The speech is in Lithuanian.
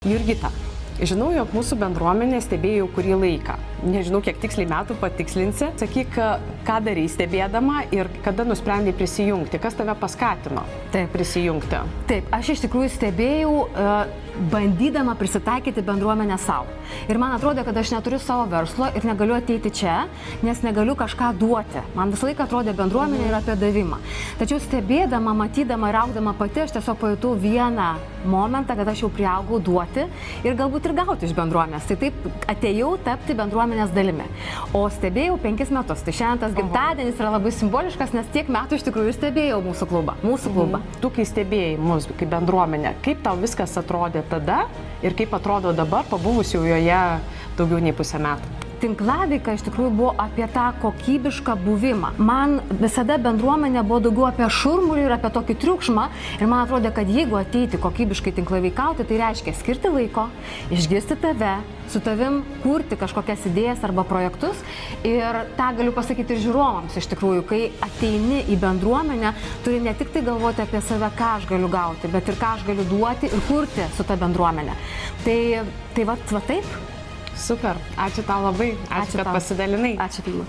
Jurgita, žinau, jog mūsų bendruomenė stebėjo kurį laiką. Nežinau, kiek tiksliai metų patikslinsi. Sakyk, ką darai stebėdama ir kada nusprendai prisijungti. Kas tave paskatino prisijungti? Taip, aš iš tikrųjų stebėjau, bandydama prisitaikyti bendruomenę savo. Ir man atrodė, kad aš neturiu savo verslo ir negaliu ateiti čia, nes negaliu kažką duoti. Man visą laiką atrodė bendruomenė yra apie davimą. Tačiau stebėdama, matydama ir augdama pati, aš tiesiog pajutau vieną momentą, kad aš jau priaugau duoti ir galbūt ir gauti iš bendruomenės. Tai taip atėjau tapti bendruomenės dalimi. O stebėjau 5 metus. Tai šiandien tas gimtadienis yra labai simboliškas, nes tiek metų iš tikrųjų stebėjau mūsų klubą. Tu, kai stebėjai mūsų kaip bendruomenė, kaip tau viskas atrodė tada ir kaip atrodo dabar, pabuvus jau joje daugiau nei pusę metų? Tinklaveika iš tikrųjų buvo apie tą kokybišką buvimą. Man visada bendruomenė buvo daugiau apie šurmulį ir apie tokį triukšmą. Ir man atrodė, kad jeigu ateiti kokybiškai tinklaveikauti, tai reiškia skirti laiko, išgirsti tave, su tavim kurti kažkokias idėjas arba projektus. Ir tą galiu pasakyti ir žiūrovams iš tikrųjų, kai ateini į bendruomenę, turi ne tik tai galvoti apie save, ką aš galiu gauti, bet ir ką aš galiu duoti ir kurti su ta bendruomenė. Tai va taip. Super, ačiū tau labai, ačiū kad pasidalinai. Ačiū.